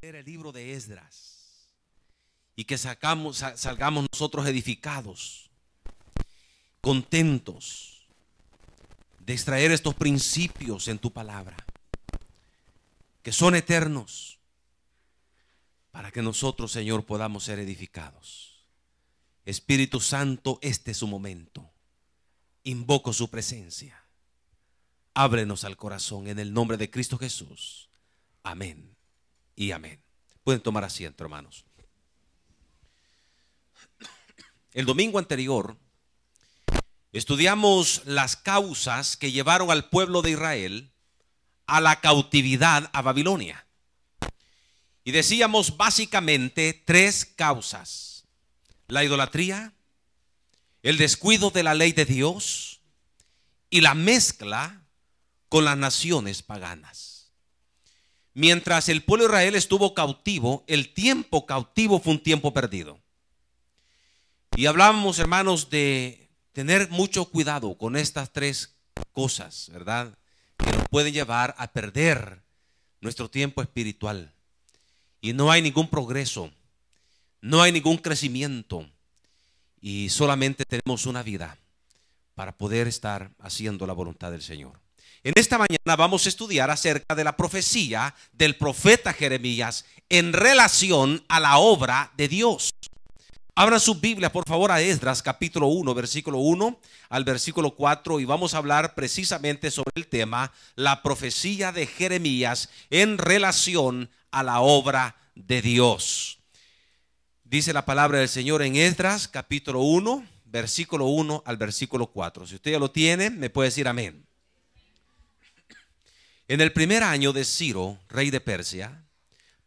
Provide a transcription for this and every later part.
leer el libro de Esdras y que salgamos nosotros edificados, contentos de extraer estos principios en tu palabra, que son eternos, para que nosotros, Señor, podamos ser edificados. Espíritu Santo, este es su momento. Invoco su presencia. Ábrenos al corazón en el nombre de Cristo Jesús. Amén y amén. Pueden tomar asiento, hermanos. El domingo anterior estudiamos las causas que llevaron al pueblo de Israel a la cautividad a Babilonia. Y decíamos básicamente tres causas: la idolatría, el descuido de la ley de Dios y la mezcla con las naciones paganas. Mientras el pueblo de Israel estuvo cautivo, el tiempo cautivo fue un tiempo perdido. Y hablábamos, hermanos, de tener mucho cuidado con estas tres cosas, ¿verdad?, que nos pueden llevar a perder nuestro tiempo espiritual. Y no hay ningún progreso, no hay ningún crecimiento, y solamente tenemos una vida para poder estar haciendo la voluntad del Señor. En esta mañana vamos a estudiar acerca de la profecía del profeta Jeremías en relación a la obra de Dios. Abran sus Biblias, por favor, a Esdras capítulo 1, versículo 1 al versículo 4, y vamos a hablar precisamente sobre el tema, la profecía de Jeremías en relación a la obra de Dios. Dice la palabra del Señor en Esdras capítulo 1, versículo 1 al versículo 4. Si usted ya lo tiene, me puede decir amén. En el primer año de Ciro, rey de Persia,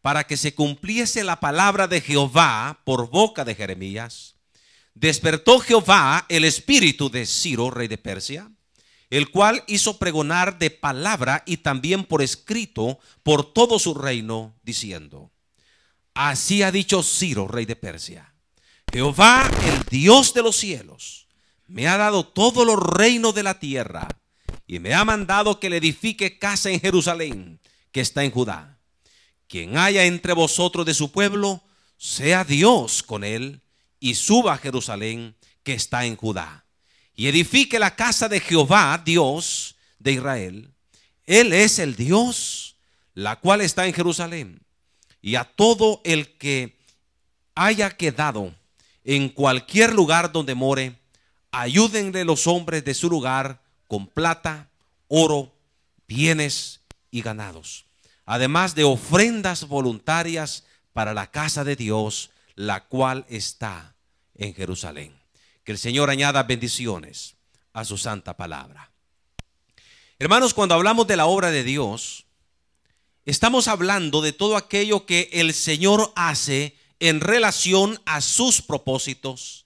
para que se cumpliese la palabra de Jehová por boca de Jeremías, despertó Jehová el espíritu de Ciro, rey de Persia, el cual hizo pregonar de palabra y también por escrito por todo su reino, diciendo: así ha dicho Ciro, rey de Persia: Jehová, el Dios de los cielos, me ha dado todos los reinos de la tierra, y me ha mandado que le edifique casa en Jerusalén, que está en Judá. Quien haya entre vosotros de su pueblo, sea Dios con él, y suba a Jerusalén, que está en Judá, y edifique la casa de Jehová, Dios de Israel. Él es el Dios, la cual está en Jerusalén. Y a todo el que haya quedado en cualquier lugar donde more, ayúdenle los hombres de su lugar con plata, oro, bienes y ganados, además de ofrendas voluntarias para la casa de Dios, la cual está en Jerusalén. Que el Señor añada bendiciones a su santa palabra. Hermanos, cuando hablamos de la obra de Dios, estamos hablando de todo aquello que el Señor hace en relación a sus propósitos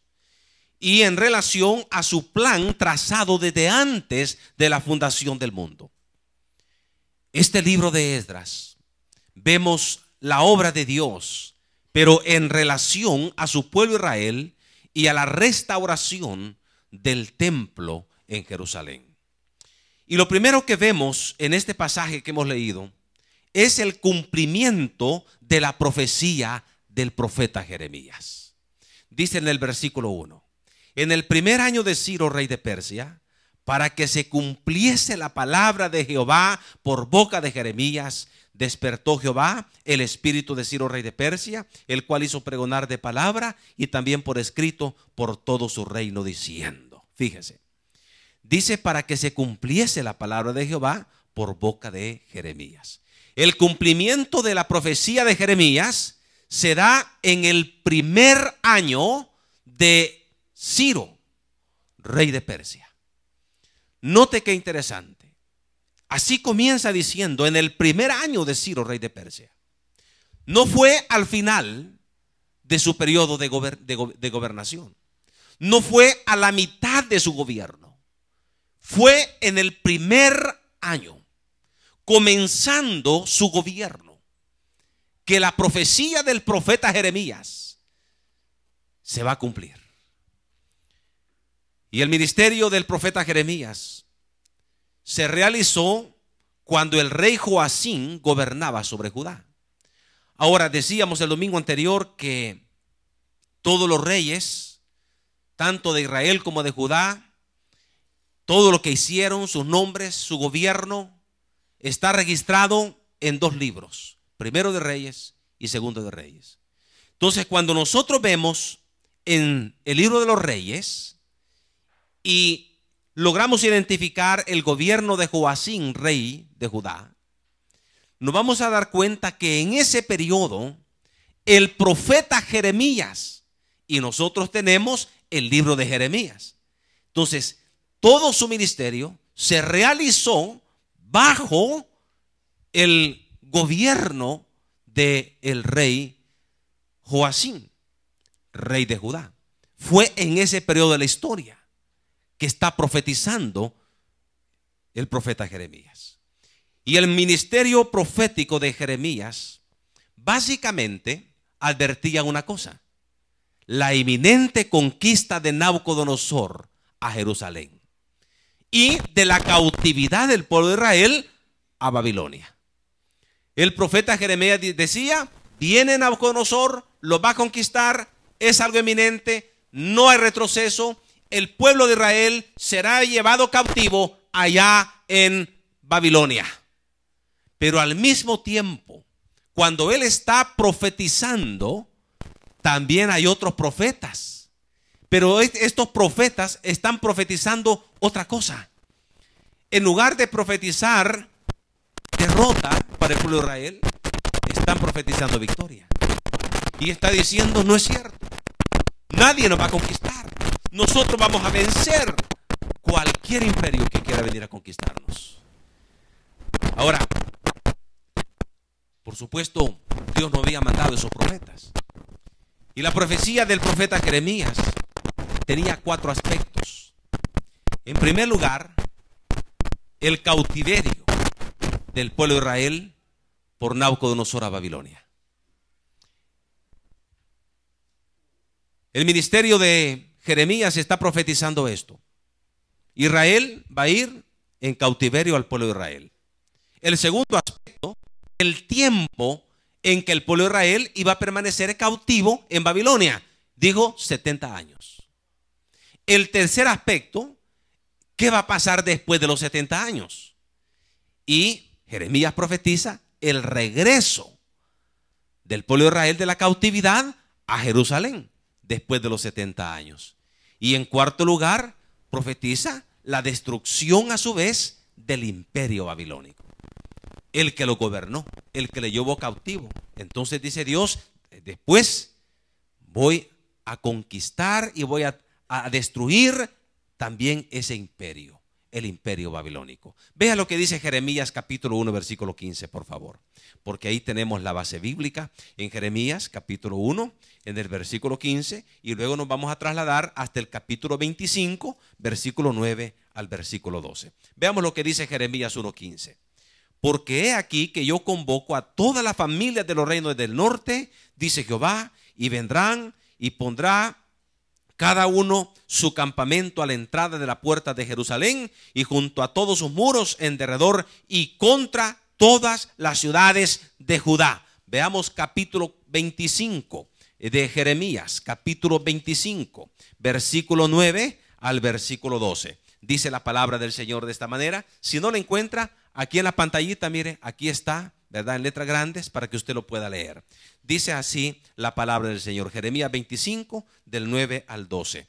y en relación a su plan trazado desde antes de la fundación del mundo. Este libro de Esdras, vemos la obra de Dios, pero en relación a su pueblo Israel y a la restauración del templo en Jerusalén. Y lo primero que vemos en este pasaje que hemos leído es el cumplimiento de la profecía del profeta Jeremías. Dice en el versículo 1: en el primer año de Ciro, rey de Persia, para que se cumpliese la palabra de Jehová por boca de Jeremías, despertó Jehová el espíritu de Ciro, rey de Persia, el cual hizo pregonar de palabra y también por escrito por todo su reino, diciendo. Fíjese, dice para que se cumpliese la palabra de Jehová por boca de Jeremías. El cumplimiento de la profecía de Jeremías se da en el primer año de Ciro, rey de Persia. Note qué interesante. Así comienza diciendo: en el primer año de Ciro, rey de Persia. No fue al final de su periodo de gobernación. No fue a la mitad de su gobierno. Fue en el primer año, comenzando su gobierno, que la profecía del profeta Jeremías se va a cumplir. Y el ministerio del profeta Jeremías se realizó cuando el rey Joacim gobernaba sobre Judá. Ahora, decíamos el domingo anterior que todos los reyes, tanto de Israel como de Judá, todo lo que hicieron, sus nombres, su gobierno, está registrado en dos libros, Primero de Reyes y Segundo de Reyes. Entonces, cuando nosotros vemos en el libro de los Reyes y logramos identificar el gobierno de Joacim, rey de Judá, nos vamos a dar cuenta que en ese periodo el profeta Jeremías, y nosotros tenemos el libro de Jeremías. Entonces, todo su ministerio se realizó bajo el gobierno del rey Joacim, rey de Judá. Fue en ese periodo de la historia que está profetizando el profeta Jeremías. Y el ministerio profético de Jeremías básicamente advertía una cosa: la inminente conquista de Nabucodonosor a Jerusalén y de la cautividad del pueblo de Israel a Babilonia. El profeta Jeremías decía: viene Nabucodonosor, lo va a conquistar, es algo inminente, no hay retroceso, el pueblo de Israel será llevado cautivo allá en Babilonia. Pero al mismo tiempo, cuando él está profetizando, también hay otros profetas. Pero estos profetas están profetizando otra cosa. En lugar de profetizar derrota para el pueblo de Israel, están profetizando victoria. Y está diciendo: no es cierto, nadie nos va a conquistar, nosotros vamos a vencer cualquier imperio que quiera venir a conquistarnos. Ahora, por supuesto, Dios no había mandado esos profetas. Y la profecía del profeta Jeremías tenía 4 aspectos. En primer lugar, el cautiverio del pueblo de Israel por Nabucodonosor a Babilonia. El ministerio de Jeremías está profetizando esto: Israel va a ir en cautiverio al pueblo de Israel. El segundo aspecto, el tiempo en que el pueblo de Israel iba a permanecer cautivo en Babilonia. Dijo 70 años. El tercer aspecto, ¿qué va a pasar después de los 70 años? Y Jeremías profetiza el regreso del pueblo de Israel de la cautividad a Jerusalén después de los 70 años. Y en cuarto lugar, profetiza la destrucción a su vez del imperio babilónico, el que lo gobernó, el que le llevó cautivo. Entonces dice Dios: después voy a conquistar y voy a destruir también ese imperio, el imperio babilónico. Vea lo que dice Jeremías capítulo 1 versículo 15, por favor, porque ahí tenemos la base bíblica. En Jeremías capítulo 1, en el versículo 15, y luego nos vamos a trasladar hasta el capítulo 25, versículo 9 al versículo 12. Veamos lo que dice Jeremías 1:15. Porque he aquí que yo convoco a todas las familias de los reinos del norte, dice Jehová, y vendrán y pondrá cada uno su campamento a la entrada de la puerta de Jerusalén y junto a todos sus muros en derredor y contra todas las ciudades de Judá. Veamos capítulo 25 de Jeremías, capítulo 25, versículo 9 al versículo 12. Dice la palabra del Señor de esta manera. Si no la encuentra, aquí en la pantallita, mire, aquí está, ¿verdad? En letras grandes para que usted lo pueda leer. Dice así la palabra del Señor. Jeremías 25, del 9 al 12.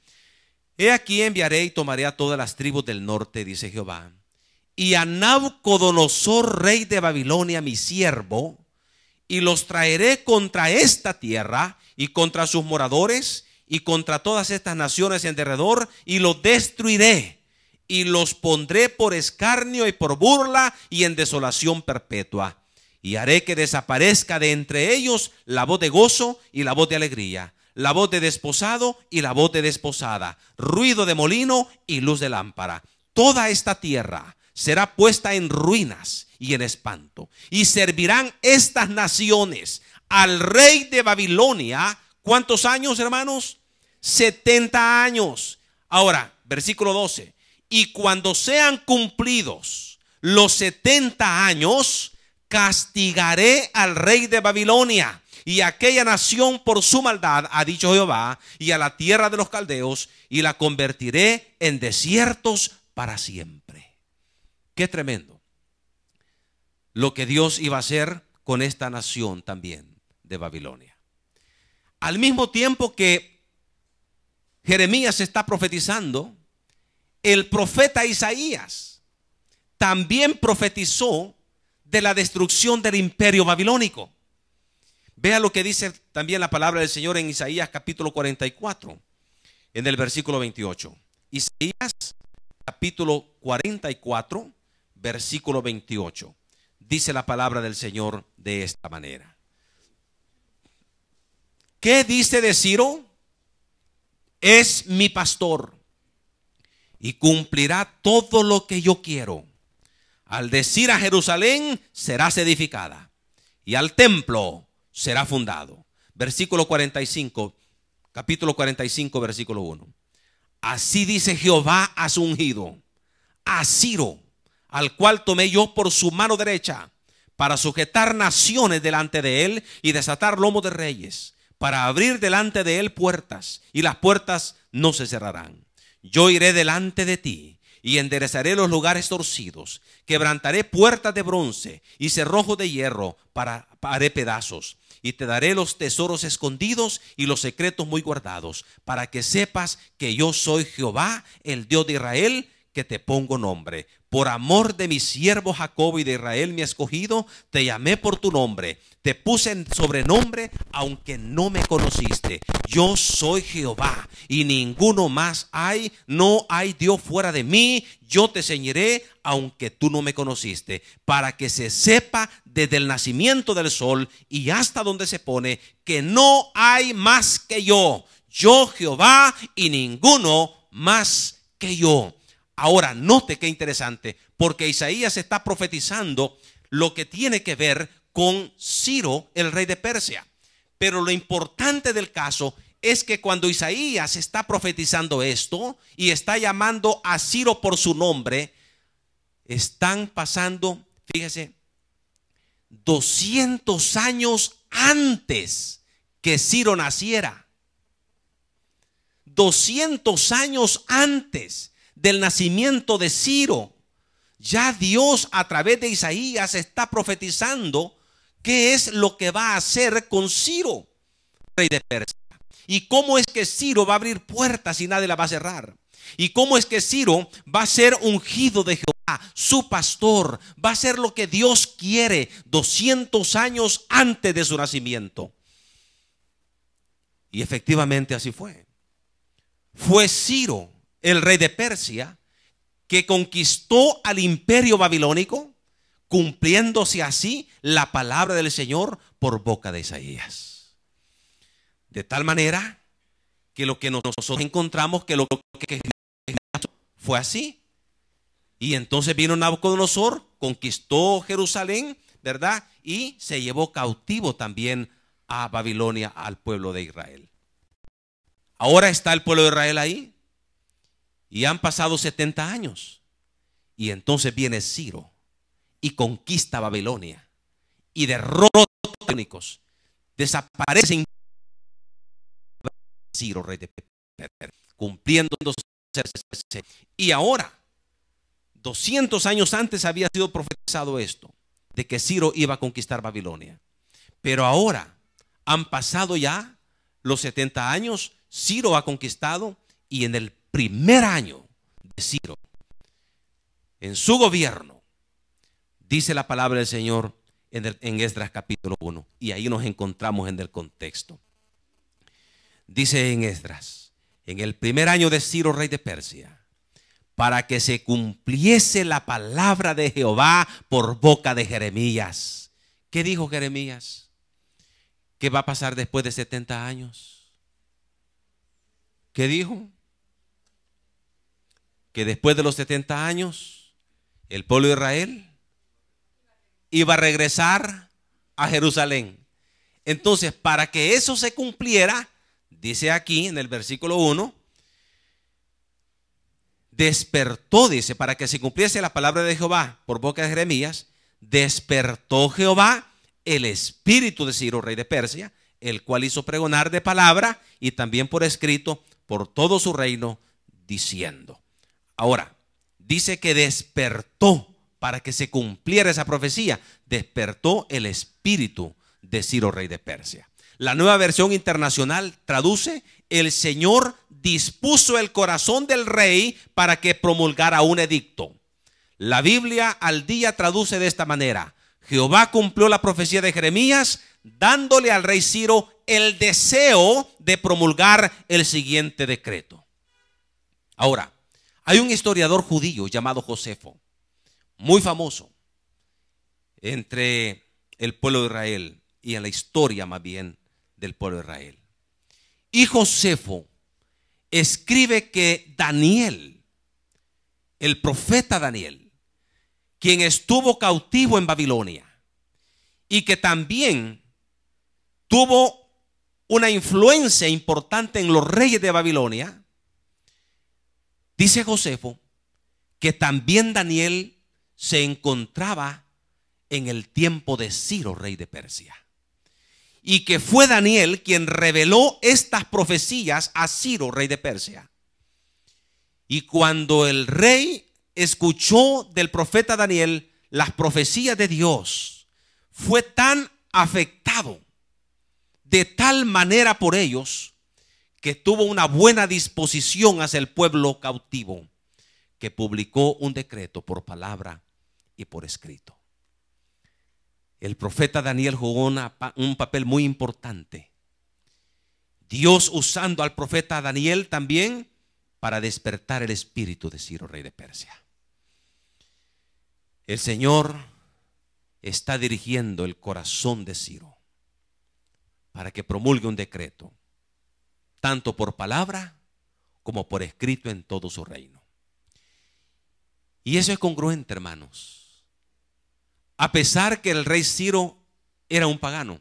He aquí enviaré y tomaré a todas las tribus del norte, dice Jehová, y a Nabucodonosor, rey de Babilonia, mi siervo, y los traeré contra esta tierra y contra sus moradores y contra todas estas naciones en derredor, y los destruiré. Y los pondré por escarnio y por burla y en desolación perpetua. Y haré que desaparezca de entre ellos la voz de gozo y la voz de alegría, la voz de desposado y la voz de desposada, ruido de molino y luz de lámpara. Toda esta tierra será puesta en ruinas y en espanto. Y servirán estas naciones al rey de Babilonia. ¿Cuántos años, hermanos? 70 años. Ahora, versículo 12. Y cuando sean cumplidos los 70 años, castigaré al rey de Babilonia y a aquella nación por su maldad, ha dicho Jehová, y a la tierra de los caldeos, y la convertiré en desiertos para siempre. Qué tremendo lo que Dios iba a hacer con esta nación también de Babilonia. Al mismo tiempo que Jeremías está profetizando, el profeta Isaías también profetizó de la destrucción del imperio babilónico. Vea lo que dice también la palabra del Señor en Isaías capítulo 44, en el versículo 28. Isaías capítulo 44, versículo 28. Dice la palabra del Señor de esta manera. ¿Qué dice de Ciro? Es mi pastor y cumplirá todo lo que yo quiero. Al decir a Jerusalén, serás edificada, y al templo será fundado. Versículo 45, capítulo 45, versículo 1. Así dice Jehová a su ungido, a Ciro, al cual tomé yo por su mano derecha, para sujetar naciones delante de él y desatar lomos de reyes, para abrir delante de él puertas, y las puertas no se cerrarán. Yo iré delante de ti y enderezaré los lugares torcidos, quebrantaré puertas de bronce y cerrojos de hierro, haré pedazos, y te daré los tesoros escondidos y los secretos muy guardados, para que sepas que yo soy Jehová, el Dios de Israel, que te pongo nombre. Por amor de mi siervo Jacob y de Israel mi escogido, te llamé por tu nombre, te puse en sobrenombre, aunque no me conociste. Yo soy Jehová y ninguno más hay, no hay Dios fuera de mí. Yo te ceñiré, aunque tú no me conociste, para que se sepa desde el nacimiento del sol y hasta donde se pone, que no hay más que yo Jehová, y ninguno más que yo. Ahora, note qué interesante, porque Isaías está profetizando lo que tiene que ver con Ciro, el rey de Persia. Pero lo importante del caso es que cuando Isaías está profetizando esto y está llamando a Ciro por su nombre, están pasando, fíjese, 200 años antes que Ciro naciera. 200 años antes del nacimiento de Ciro, ya Dios a través de Isaías está profetizando qué es lo que va a hacer con Ciro, rey de Persia, y cómo es que Ciro va a abrir puertas y nadie la va a cerrar, y cómo es que Ciro va a ser ungido de Jehová, su pastor, va a ser lo que Dios quiere 200 años antes de su nacimiento. Y efectivamente así fue. Fue Ciro, el rey de Persia, que conquistó al imperio babilónico, cumpliéndose así la palabra del Señor por boca de Isaías. De tal manera que lo que nosotros encontramos que lo que fue así. Y entonces vino Nabucodonosor, conquistó Jerusalén, ¿verdad? Y se llevó cautivo también a Babilonia al pueblo de Israel. Ahora está el pueblo de Israel ahí. Y han pasado 70 años. Y entonces viene Ciro y conquista Babilonia. Y derrota a los babilónicos. Desaparece Ciro, rey de Persia, cumpliendo. Y ahora, 200 años antes había sido profetizado esto, de que Ciro iba a conquistar Babilonia. Pero ahora han pasado ya los 70 años. Ciro ha conquistado, y en el primer año de Ciro, en su gobierno, dice la palabra del Señor en Esdras capítulo 1, y ahí nos encontramos en el contexto. Dice en Esdras, en el primer año de Ciro, rey de Persia, para que se cumpliese la palabra de Jehová por boca de Jeremías. ¿Qué dijo Jeremías? ¿Qué va a pasar después de 70 años? ¿Qué dijo? Que después de los 70 años, el pueblo de Israel iba a regresar a Jerusalén. Entonces, para que eso se cumpliera, dice aquí en el versículo 1, despertó, dice, para que se cumpliese la palabra de Jehová por boca de Jeremías, despertó Jehová el espíritu de Ciro, rey de Persia, el cual hizo pregonar de palabra y también por escrito por todo su reino, diciendo. Ahora, dice que despertó para que se cumpliera esa profecía. Despertó el espíritu de Ciro, rey de Persia. La Nueva Versión Internacional traduce: el Señor dispuso el corazón del rey para que promulgara un edicto. La Biblia al día traduce de esta manera: Jehová cumplió la profecía de Jeremías, dándole al rey Ciro el deseo de promulgar el siguiente decreto. Ahora, hay un historiador judío llamado Josefo, muy famoso entre el pueblo de Israel y en la historia más bien del pueblo de Israel. Y Josefo escribe que Daniel, el profeta Daniel, quien estuvo cautivo en Babilonia y que también tuvo una influencia importante en los reyes de Babilonia, dice Josefo que también Daniel se encontraba en el tiempo de Ciro, rey de Persia, y que fue Daniel quien reveló estas profecías a Ciro, rey de Persia. Y cuando el rey escuchó del profeta Daniel las profecías de Dios, fue tan afectado de tal manera por ellos que tuvo una buena disposición hacia el pueblo cautivo, que publicó un decreto por palabra y por escrito. El profeta Daniel jugó un papel muy importante. Dios usando al profeta Daniel también para despertar el espíritu de Ciro, rey de Persia. El Señor está dirigiendo el corazón de Ciro para que promulgue un decreto, tanto por palabra como por escrito en todo su reino. Y eso es congruente, hermanos. A pesar que el rey Ciro era un pagano.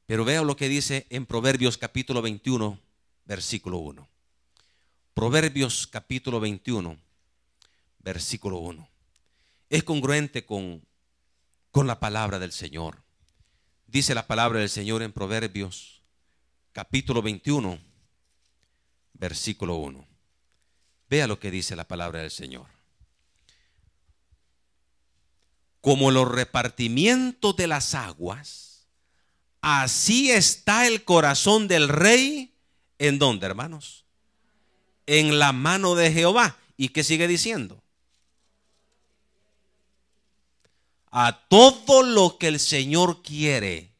Pero vea lo que dice en Proverbios capítulo 21, versículo 1. Proverbios capítulo 21, versículo 1. Es congruente con la palabra del Señor. Dice la palabra del Señor en Proverbios capítulo 21, versículo 1. Vea lo que dice la palabra del Señor. Como los repartimientos de las aguas, así está el corazón del rey. ¿En dónde, hermanos? En la mano de Jehová. ¿Y qué sigue diciendo? A todo lo que el Señor quiere,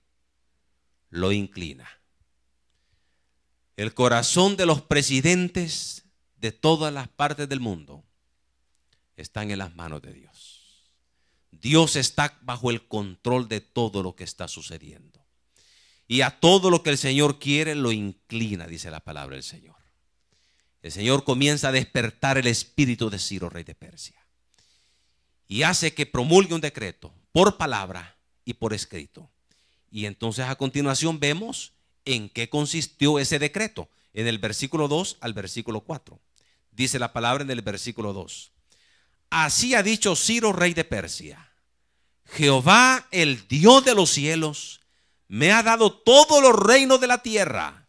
lo inclina. El corazón de los presidentes de todas las partes del mundo están en las manos de Dios. Dios está bajo el control de todo lo que está sucediendo. Y a todo lo que el Señor quiere, lo inclina, dice la palabra del Señor. El Señor comienza a despertar el espíritu de Ciro, rey de Persia, y hace que promulgue un decreto por palabra y por escrito. Y entonces a continuación vemos en qué consistió ese decreto. En el versículo 2 al versículo 4. Dice la palabra en el versículo 2. Así ha dicho Ciro, rey de Persia: Jehová, el Dios de los cielos, me ha dado todos los reinos de la tierra.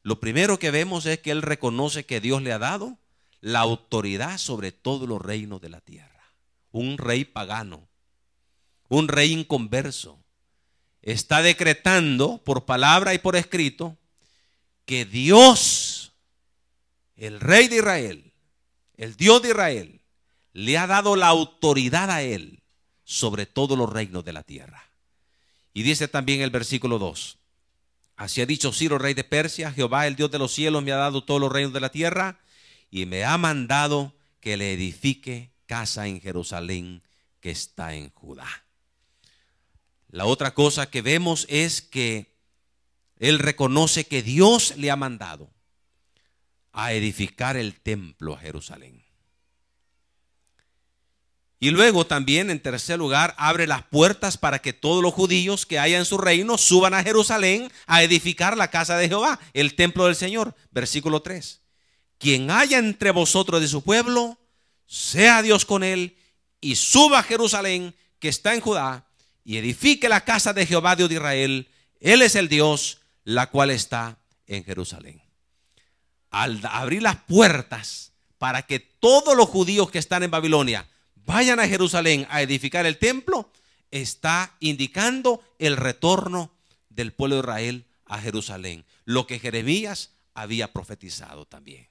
Lo primero que vemos es que él reconoce que Dios le ha dado la autoridad sobre todos los reinos de la tierra. Un rey pagano, un rey inconverso, está decretando por palabra y por escrito que Dios, el rey de Israel, el Dios de Israel, le ha dado la autoridad a él sobre todos los reinos de la tierra. Y dice también el versículo 2: Así ha dicho Ciro, rey de Persia: Jehová, el Dios de los cielos, me ha dado todos los reinos de la tierra y me ha mandado que le edifique casa en Jerusalén, que está en Judá. La otra cosa que vemos es que él reconoce que Dios le ha mandado a edificar el templo a Jerusalén. Y luego también, en tercer lugar, abre las puertas para que todos los judíos que haya en su reino suban a Jerusalén a edificar la casa de Jehová, el templo del Señor. Versículo 3. Quien haya entre vosotros de su pueblo, sea Dios con él y suba a Jerusalén, que está en Judá, y edifique la casa de Jehová Dios de Israel. Él es el Dios, la cual está en Jerusalén. Al abrir las puertas para que todos los judíos que están en Babilonia vayan a Jerusalén a edificar el templo, está indicando el retorno del pueblo de Israel a Jerusalén, lo que Jeremías había profetizado también.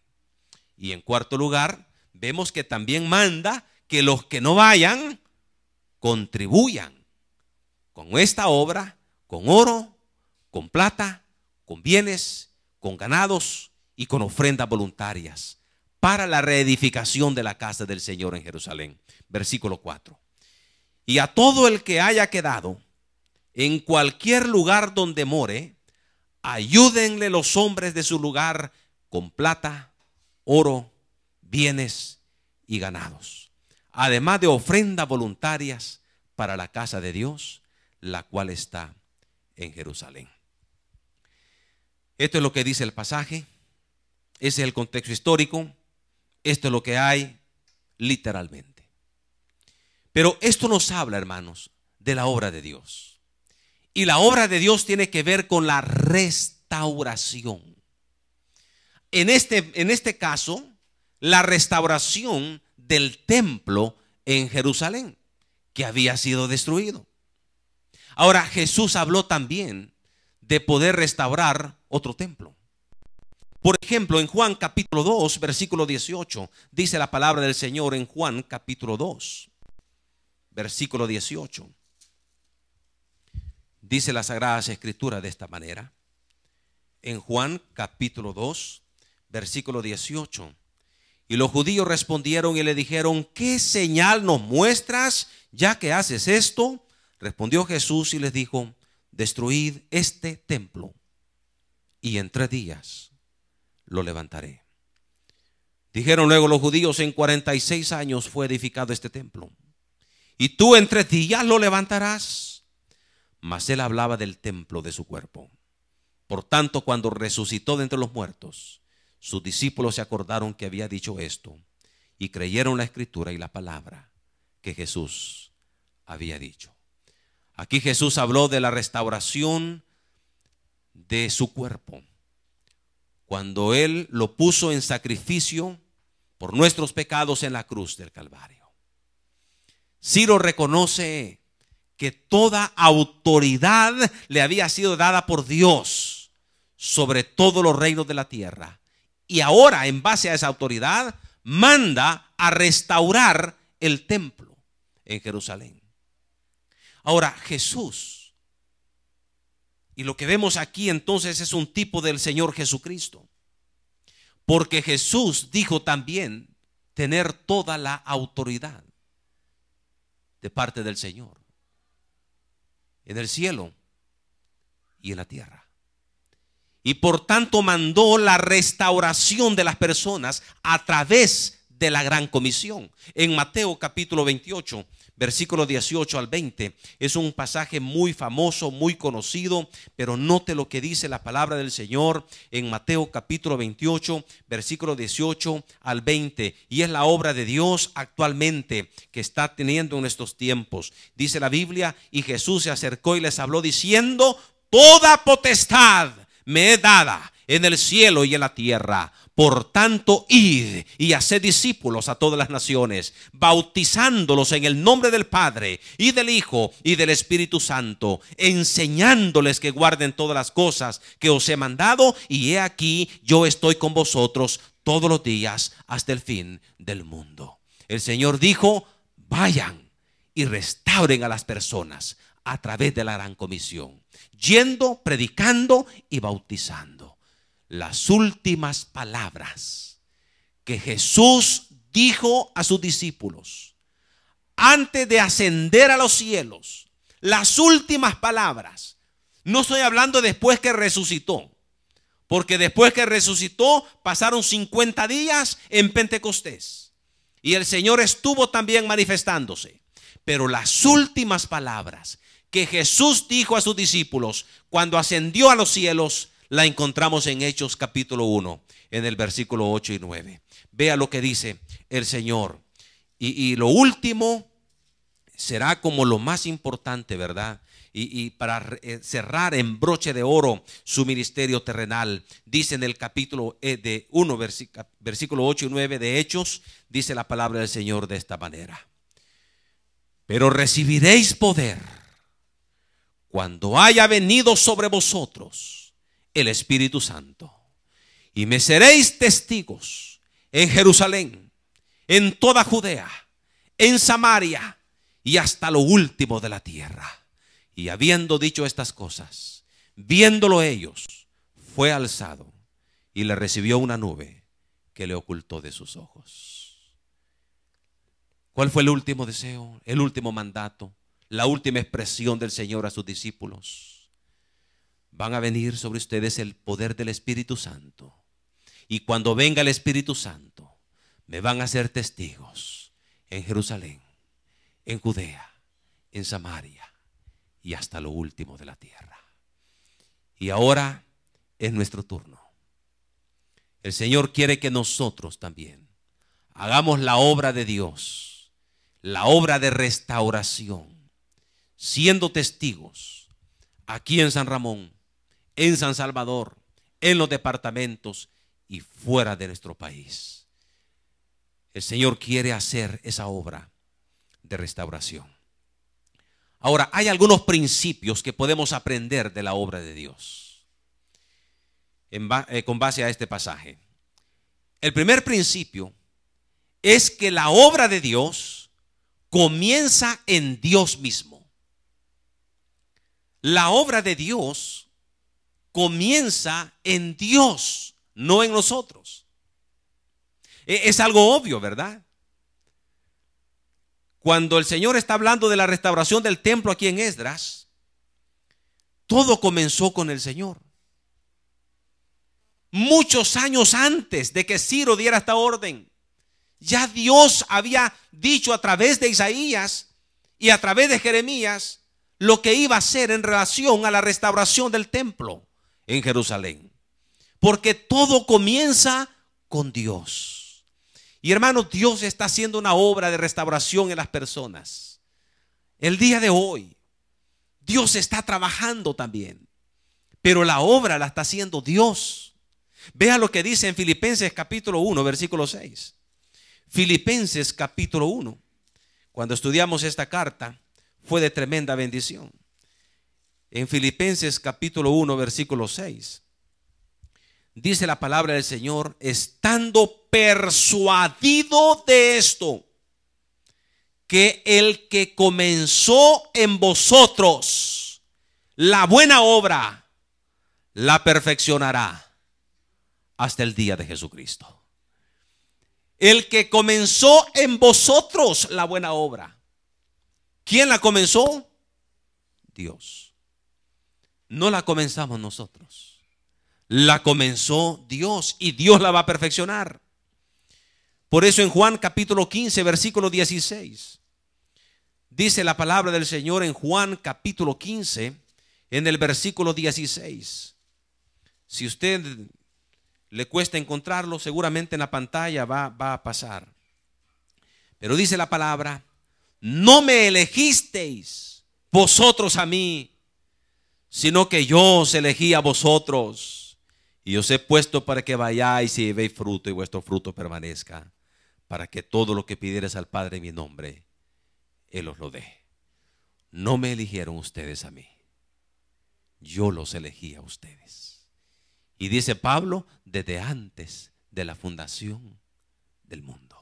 Y en cuarto lugar, vemos que también manda que los que no vayan contribuyan con esta obra, con oro, con plata, con bienes, con ganados y con ofrendas voluntarias para la reedificación de la casa del Señor en Jerusalén. Versículo 4. Y a todo el que haya quedado en cualquier lugar donde more, ayúdenle los hombres de su lugar con plata, oro, bienes y ganados, además de ofrendas voluntarias para la casa de Dios, la cual está en Jerusalén. Esto es lo que dice el pasaje. Ese es el contexto histórico. Esto es lo que hay literalmente. Pero esto nos habla, hermanos, de la obra de Dios. Y la obra de Dios tiene que ver con la restauración. En este caso, la restauración del templo en Jerusalén, que había sido destruido. Ahora, Jesús habló también de poder restaurar otro templo. Por ejemplo, en Juan capítulo 2, versículo 18, dice la palabra del Señor en Juan capítulo 2, versículo 18. Dice las Sagradas Escrituras de esta manera. En Juan capítulo 2, versículo 18. Y los judíos respondieron y le dijeron: ¿qué señal nos muestras ya que haces esto? Respondió Jesús y les dijo: destruid este templo y en 3 días lo levantaré. Dijeron luego los judíos: en 46 años fue edificado este templo, y tú en 3 días lo levantarás. Mas él hablaba del templo de su cuerpo. Por tanto, cuando resucitó de entre los muertos, sus discípulos se acordaron que había dicho esto, y creyeron la escritura y la palabra que Jesús había dicho. Aquí Jesús habló de la restauración de su cuerpo, cuando Él lo puso en sacrificio por nuestros pecados en la cruz del Calvario. Ciro reconoce que toda autoridad le había sido dada por Dios sobre todos los reinos de la tierra. Y ahora, en base a esa autoridad, manda a restaurar el templo en Jerusalén. Ahora, Jesús, y lo que vemos aquí entonces es un tipo del Señor Jesucristo, porque Jesús dijo también tener toda la autoridad de parte del Señor, en el cielo y en la tierra. Y por tanto mandó la restauración de las personas a través de la gran comisión. En Mateo capítulo 28, versículo 18 al 20, es un pasaje muy famoso, muy conocido, pero note lo que dice la palabra del Señor en Mateo capítulo 28, versículo 18 al 20, y es la obra de Dios actualmente que está teniendo en estos tiempos. Dice la Biblia: y Jesús se acercó y les habló diciendo: toda potestad me es dada en el cielo y en la tierra. Por tanto, id y haced discípulos a todas las naciones, bautizándolos en el nombre del Padre y del Hijo y del Espíritu Santo, enseñándoles que guarden todas las cosas que os he mandado, y he aquí yo estoy con vosotros todos los días hasta el fin del mundo. El Señor dijo: vayan y restauren a las personas a través de la gran comisión, yendo, predicando y bautizando. Las últimas palabras que Jesús dijo a sus discípulos antes de ascender a los cielos, las últimas palabras. No estoy hablando después que resucitó, porque después que resucitó pasaron 50 días en Pentecostés y el Señor estuvo también manifestándose. Pero las últimas palabras que Jesús dijo a sus discípulos cuando ascendió a los cielos, la encontramos en Hechos capítulo 1, en el versículo 8 y 9. Vea lo que dice el Señor. Y lo último será como lo más importante, ¿verdad? Y para cerrar en broche de oro su ministerio terrenal, dice en el capítulo de 1, versículo 8 y 9 de Hechos, dice la palabra del Señor de esta manera: pero recibiréis poder cuando haya venido sobre vosotros el Espíritu Santo, y me seréis testigos en Jerusalén, en toda Judea, en Samaria y hasta lo último de la tierra. Y habiendo dicho estas cosas, viéndolo ellos, fue alzado y le recibió una nube que le ocultó de sus ojos. ¿Cuál fue el último deseo, el último mandato, la última expresión del Señor a sus discípulos? Van a venir sobre ustedes el poder del Espíritu Santo, y cuando venga el Espíritu Santo, me van a ser testigos en Jerusalén, en Judea, en Samaria y hasta lo último de la tierra. Y ahora es nuestro turno. El Señor quiere que nosotros también hagamos la obra de Dios, la obra de restauración, siendo testigos aquí en San Ramón, en San Salvador, en los departamentos y fuera de nuestro país. El Señor quiere hacer esa obra de restauración. Ahora, hay algunos principios que podemos aprender de la obra de Dios con base a este pasaje. El primer principio es que la obra de Dios comienza en Dios mismo. La obra de Dios comienza en Dios, no en nosotros. Es algo obvio, ¿verdad? Cuando el Señor está hablando de la restauración del templo aquí en Esdras, todo comenzó con el Señor. Muchos años antes de que Ciro diera esta orden, ya Dios había dicho a través de Isaías y a través de Jeremías lo que iba a hacer en relación a la restauración del templo en Jerusalén. Porque todo comienza con Dios. Y hermanos, Dios está haciendo una obra de restauración en las personas. El día de hoy, Dios está trabajando también, pero la obra la está haciendo Dios. Vea lo que dice en Filipenses capítulo 1, versículo 6. Filipenses capítulo 1. Cuando estudiamos esta carta, fue de tremenda bendición. En Filipenses capítulo 1, versículo 6. Dice la palabra del Señor: estando persuadido de esto, que el que comenzó en vosotros la buena obra, la perfeccionará hasta el día de Jesucristo. El que comenzó en vosotros la buena obra. ¿Quién la comenzó? Dios. No la comenzamos nosotros. La comenzó Dios y Dios la va a perfeccionar. Por eso en Juan capítulo 15, versículo 16, dice la palabra del Señor en Juan capítulo 15, en el versículo 16. Si usted le cuesta encontrarlo, seguramente en la pantalla va a pasar. Pero dice la palabra: no me elegisteis vosotros a mí, sino que yo os elegí a vosotros. Y os he puesto para que vayáis y llevéis fruto, y vuestro fruto permanezca, para que todo lo que pidiereis al Padre en mi nombre, Él os lo dé. No me eligieron ustedes a mí, yo los elegí a ustedes. Y dice Pablo: desde antes de la fundación del mundo.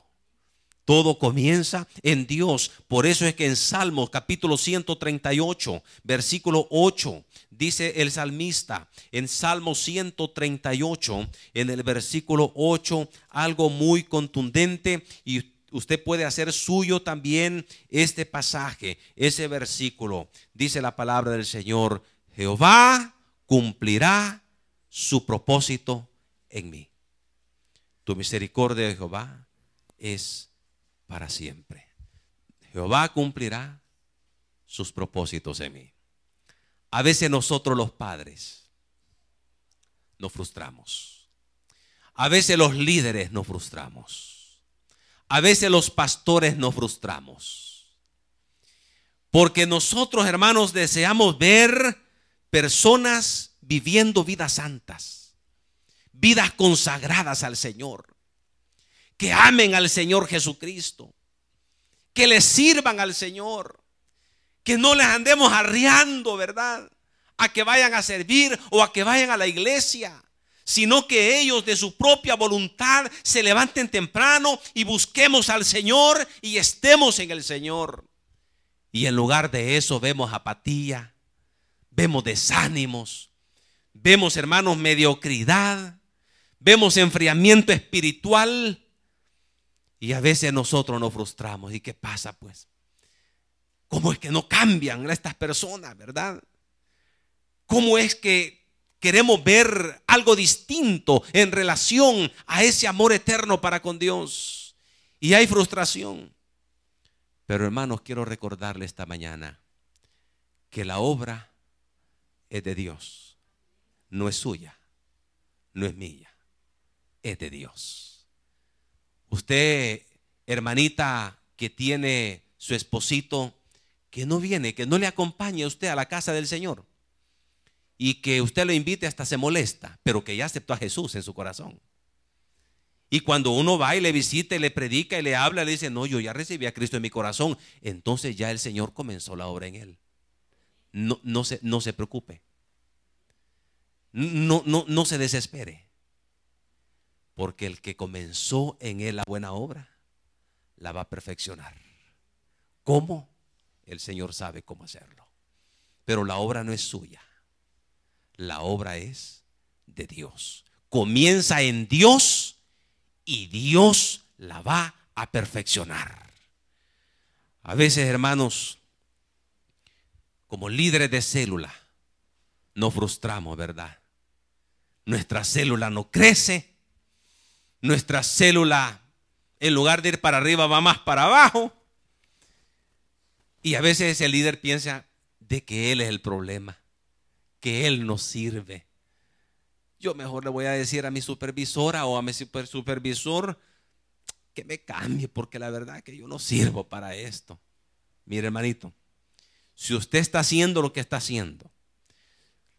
Todo comienza en Dios. Por eso es que en Salmos capítulo 138, versículo 8, dice el salmista, en Salmo 138, en el versículo 8, algo muy contundente, y usted puede hacer suyo también este pasaje, ese versículo. Dice la palabra del Señor: Jehová cumplirá su propósito en mí. Tu misericordia, Jehová, es para siempre. Jehová cumplirá sus propósitos en mí. A veces nosotros los padres nos frustramos. A veces los líderes nos frustramos. A veces los pastores nos frustramos. Porque nosotros, hermanos, deseamos ver personas viviendo vidas santas, vidas consagradas al Señor, que amen al Señor Jesucristo, que le sirvan al Señor, que no les andemos arriando, ¿verdad?, a que vayan a servir o a que vayan a la iglesia, sino que ellos de su propia voluntad se levanten temprano y busquemos al Señor y estemos en el Señor. Y en lugar de eso vemos apatía, vemos desánimos, vemos, hermanos, mediocridad, vemos enfriamiento espiritual, y a veces nosotros nos frustramos. ¿Y qué pasa pues? ¿Cómo es que no cambian estas personas, verdad? ¿Cómo es que queremos ver algo distinto en relación a ese amor eterno para con Dios? Y hay frustración. Pero hermanos, quiero recordarle esta mañana que la obra es de Dios, no es suya, no es mía, es de Dios. Usted, hermanita, que tiene su esposito que no viene, que no le acompañe a usted a la casa del Señor, y que usted lo invite, hasta se molesta, pero que ya aceptó a Jesús en su corazón. Y cuando uno va y le visita y le predica y le habla, le dice: no, yo ya recibí a Cristo en mi corazón. Entonces ya el Señor comenzó la obra en él. No se preocupe. No se desespere. Porque el que comenzó en él la buena obra, la va a perfeccionar. ¿Cómo? El Señor sabe cómo hacerlo. Pero la obra no es suya. La obra es de Dios. Comienza en Dios y Dios la va a perfeccionar. A veces, hermanos, como líderes de célula, nos frustramos, ¿verdad? Nuestra célula no crece. Nuestra célula, en lugar de ir para arriba, va más para abajo. Y a veces el líder piensa de que él es el problema, que él no sirve. Yo mejor le voy a decir a mi supervisora o a mi supervisor que me cambie, porque la verdad que yo no sirvo para esto. Mire, hermanito, si usted está haciendo lo que está haciendo,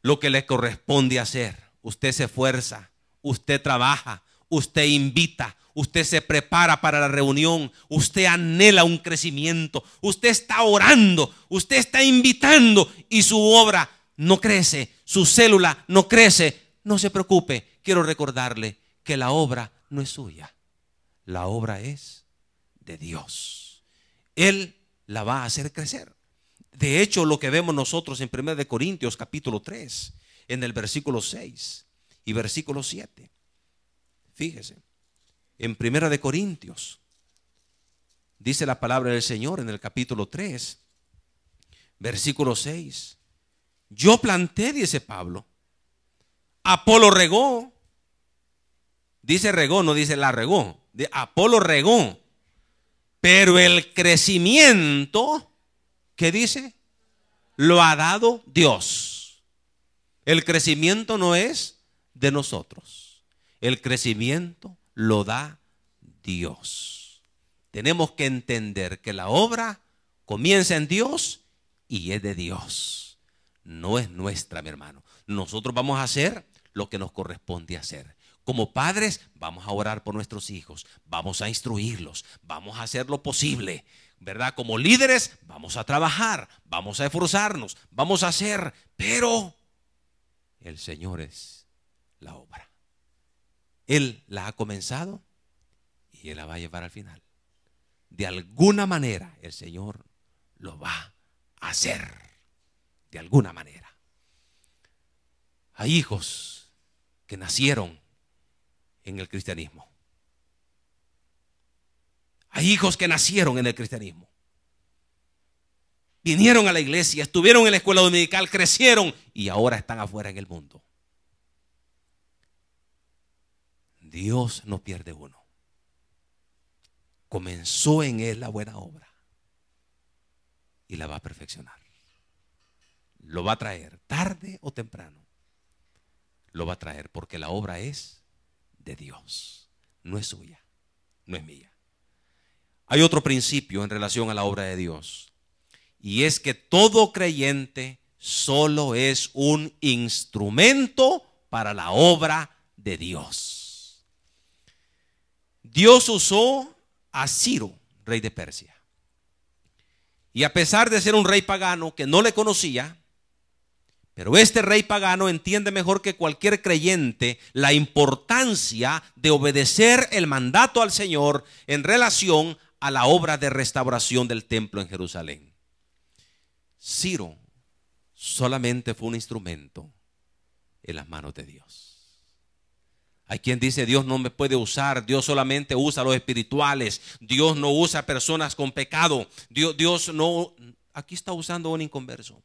lo que le corresponde hacer, usted se esfuerza, usted trabaja, usted invita, usted se prepara para la reunión, usted anhela un crecimiento, usted está orando, usted está invitando, y su obra no crece, su célula no crece, no se preocupe. Quiero recordarle que la obra no es suya, la obra es de Dios. Él la va a hacer crecer. De hecho, lo que vemos nosotros en 1 Corintios capítulo 3, en el versículo 6 y versículo 7. Fíjese, en 1 Corintios dice la palabra del Señor en el capítulo 3, versículo 6. Yo planté, dice Pablo, Apolo regó. Dice regó, no dice la regó. Apolo regó. Pero el crecimiento, ¿qué dice? Lo ha dado Dios. El crecimiento no es de nosotros. El crecimiento lo da Dios. Tenemos que entender que la obra comienza en Dios y es de Dios. No es nuestra, mi hermano. Nosotros vamos a hacer lo que nos corresponde hacer. Como padres, vamos a orar por nuestros hijos, vamos a instruirlos, vamos a hacer lo posible, ¿verdad? Como líderes, vamos a trabajar, vamos a esforzarnos, vamos a hacer, pero el Señor es la obra. Él la ha comenzado y Él la va a llevar al final. De alguna manera, el Señor lo va a hacer. De alguna manera. Hay hijos que nacieron en el cristianismo. Hay hijos que nacieron en el cristianismo. Vinieron a la iglesia, estuvieron en la escuela dominical, crecieron y ahora están afuera en el mundo. Dios no pierde uno. Comenzó en él la buena obra y la va a perfeccionar. Lo va a traer tarde o temprano. Lo va a traer porque la obra es de Dios, no es suya, no es mía. Hay otro principio en relación a la obra de Dios, y es que todo creyente solo es un instrumento para la obra de Dios. Dios usó a Ciro, rey de Persia. Y a pesar de ser un rey pagano que no le conocía, pero este rey pagano entiende mejor que cualquier creyente la importancia de obedecer el mandato al Señor en relación a la obra de restauración del templo en Jerusalén. Ciro solamente fue un instrumento en las manos de Dios. Hay quien dice: Dios no me puede usar, Dios solamente usa a los espirituales, Dios no usa a personas con pecado, Dios no. Aquí está usando a un inconverso.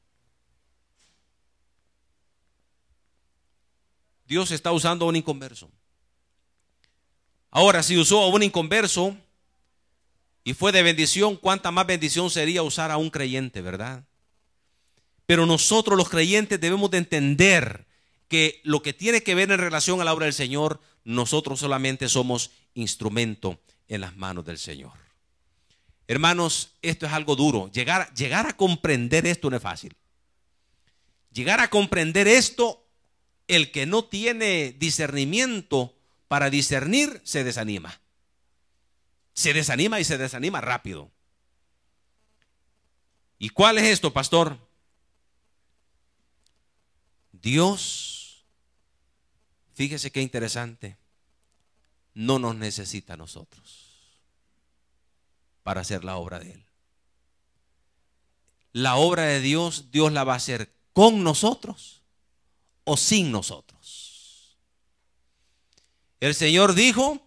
Dios está usando a un inconverso. Ahora, si usó a un inconverso y fue de bendición, ¿cuánta más bendición sería usar a un creyente, verdad? Pero nosotros los creyentes debemos de entender que lo que tiene que ver en relación a la obra del Señor, nosotros solamente somos instrumento en las manos del Señor. Hermanos, esto es algo duro. Llegar a comprender esto no es fácil. Llegar a comprender esto, el que no tiene discernimiento para discernir, se desanima. Se desanima y se desanima rápido. ¿Y cuál es esto, pastor? Dios, fíjese qué interesante, no nos necesita a nosotros para hacer la obra de Él. La obra de Dios, Dios la va a hacer con nosotros o sin nosotros. El Señor dijo: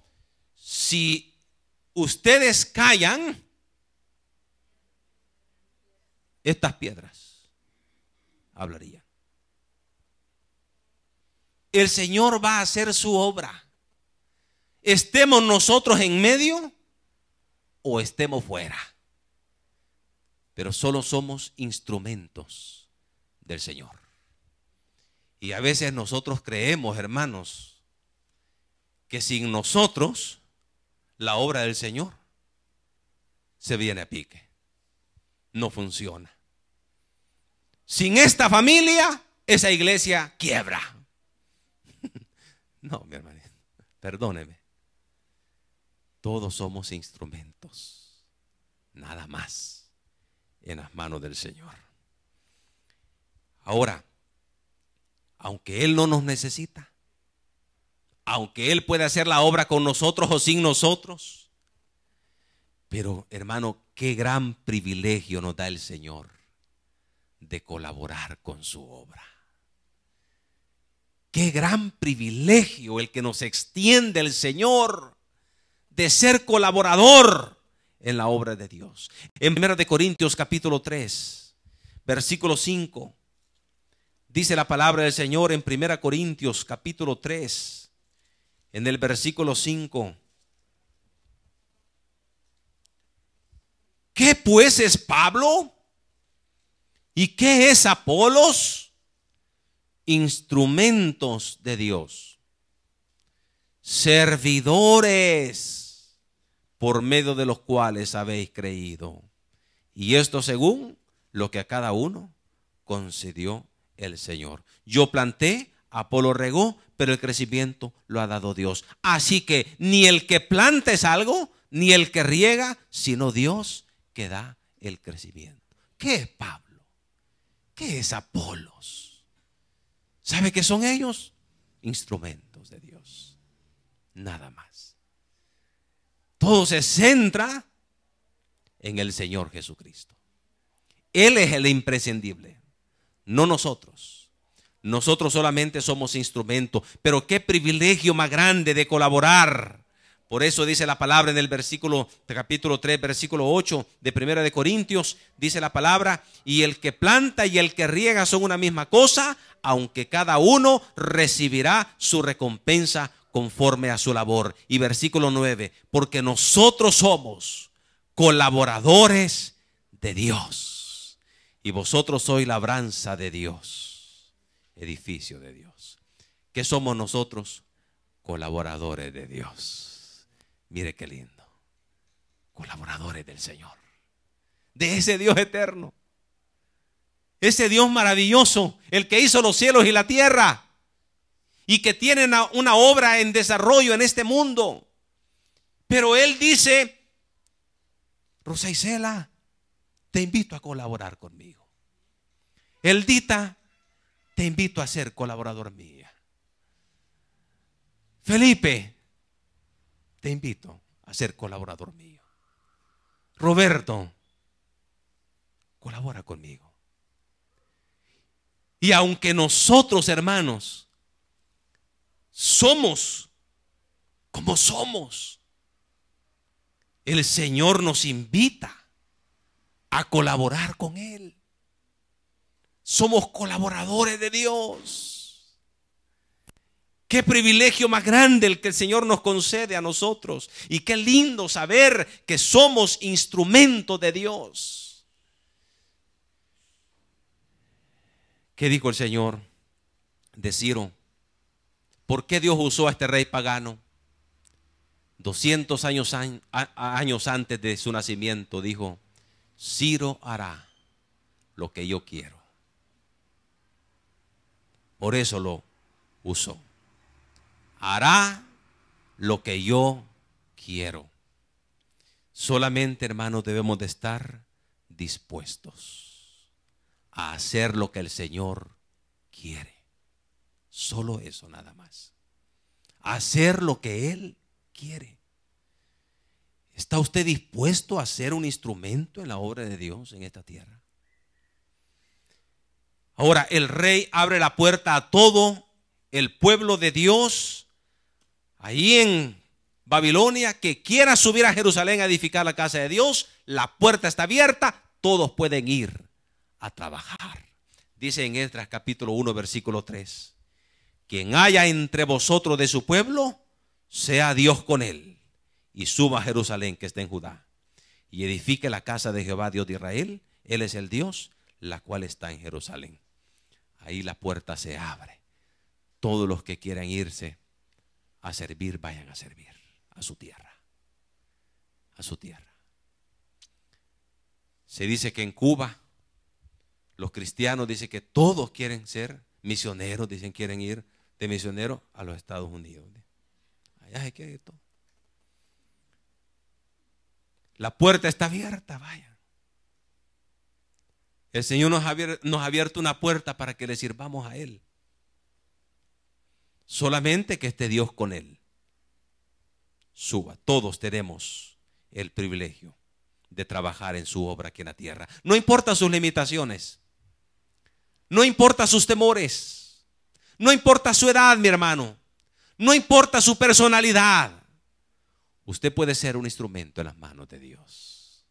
si ustedes callan, estas piedras hablarían. El Señor va a hacer su obra, estemos nosotros en medio o estemos fuera, pero solo somos instrumentos del Señor. Y a veces nosotros creemos, hermanos, que sin nosotros la obra del Señor se viene a pique. No funciona. Sin esta familia, esa iglesia quiebra. No, mi hermano, perdóneme. Todos somos instrumentos, nada más, en las manos del Señor. Ahora, aunque Él no nos necesita, aunque Él puede hacer la obra con nosotros o sin nosotros, pero hermano, qué gran privilegio nos da el Señor de colaborar con su obra. Qué gran privilegio el que nos extiende el Señor de ser colaborador en la obra de Dios. En 1 Corintios capítulo 3, versículo 5, dice la palabra del Señor en 1 Corintios capítulo 3, en el versículo 5. ¿Qué pues es Pablo? ¿Y qué es Apolos? Instrumentos de Dios, servidores por medio de los cuales habéis creído. Y esto según lo que a cada uno concedió el Señor. Yo planté, Apolo regó, pero el crecimiento lo ha dado Dios. Así que ni el que planta es algo, ni el que riega, sino Dios que da el crecimiento. ¿Qué es Pablo? ¿Qué es Apolos? ¿Sabe qué son ellos? Instrumentos de Dios. Nada más. Todo se centra en el Señor Jesucristo. Él es el imprescindible, no nosotros. Nosotros solamente somos instrumentos. Pero qué privilegio más grande de colaborar. Por eso dice la palabra en el versículo de capítulo 3, versículo 8 de 1 Corintios, dice la palabra: y el que planta y el que riega son una misma cosa, aunque cada uno recibirá su recompensa conforme a su labor. Y versículo 9, porque nosotros somos colaboradores de Dios, y vosotros sois labranza de Dios, edificio de Dios. ¿Qué somos nosotros? Colaboradores de Dios. Mire qué lindo. Colaboradores del Señor, de ese Dios eterno. Ese Dios maravilloso, el que hizo los cielos y la tierra y que tiene una obra en desarrollo en este mundo. Pero Él dice: Rosa Isela, te invito a colaborar conmigo. Eldita, te invito a ser colaborador mía. Felipe, te invito a ser colaborador mío. Roberto, colabora conmigo. Y aunque nosotros, hermanos, somos como somos, el Señor nos invita a colaborar con Él. Somos colaboradores de Dios. Qué privilegio más grande el que el Señor nos concede a nosotros. Y qué lindo saber que somos instrumentos de Dios. ¿Qué dijo el Señor de Ciro? ¿Por qué Dios usó a este rey pagano? 200 años antes de su nacimiento dijo: Ciro hará lo que yo quiero. Por eso lo usó. Hará lo que yo quiero. Solamente, hermanos, debemos de estar dispuestos a hacer lo que el Señor quiere. Solo eso, nada más. Hacer lo que Él quiere. ¿Está usted dispuesto a ser un instrumento en la obra de Dios en esta tierra? Ahora, el rey abre la puerta a todo el pueblo de Dios ahí en Babilonia que quiera subir a Jerusalén a edificar la casa de Dios. La puerta está abierta, todos pueden ir a trabajar. Dice en Esdras capítulo 1 versículo 3: quien haya entre vosotros de su pueblo, sea Dios con él, y suba a Jerusalén que está en Judá, y edifique la casa de Jehová Dios de Israel. Él es el Dios, la cual está en Jerusalén. Ahí la puerta se abre. Todos los que quieran irse a servir, vayan a servir a su tierra. A su tierra. Se dice que en Cuba los cristianos dicen que todos quieren ser misioneros, dicen quieren ir de misioneros a los Estados Unidos. Allá se quiere todo. La puerta está abierta, vayan. El Señor nos ha abierto una puerta para que le sirvamos a Él. Solamente que esté Dios con Él. Suba. Todos tenemos el privilegio de trabajar en su obra aquí en la tierra. No importa sus limitaciones. No importa sus temores. No importa su edad, mi hermano. No importa su personalidad. Usted puede ser un instrumento en las manos de Dios.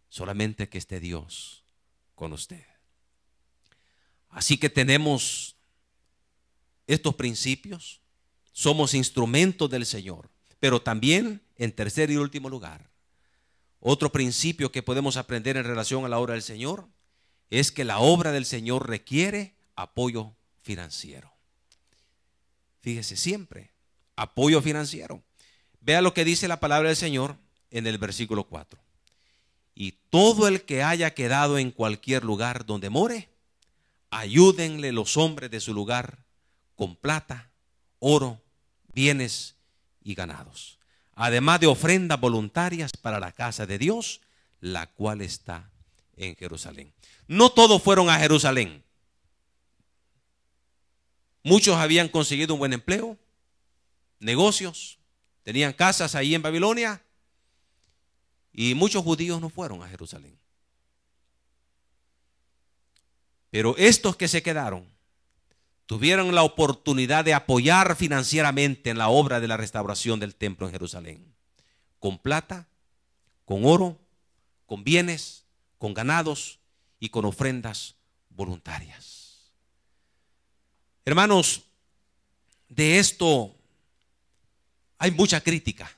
Solamente que esté Dios con usted. Así que tenemos estos principios. Somos instrumentos del Señor. Pero también, en tercer y último lugar, otro principio que podemos aprender en relación a la obra del Señor es que la obra del Señor requiere apoyo financiero. Fíjese, siempre apoyo financiero. Vea lo que dice la palabra del Señor en el versículo 4. Y todo el que haya quedado en cualquier lugar donde more, ayúdenle los hombres de su lugar con plata, oro, bienes y ganados, además de ofrendas voluntarias para la casa de Dios, la cual está en Jerusalén. No todos fueron a Jerusalén. Muchos habían conseguido un buen empleo, negocios, tenían casas ahí en Babilonia, y muchos judíos no fueron a Jerusalén. Pero estos que se quedaron tuvieron la oportunidad de apoyar financieramente en la obra de la restauración del templo en Jerusalén, con plata, con oro, con bienes, con ganados y con ofrendas voluntarias. Hermanos, de esto hay mucha crítica,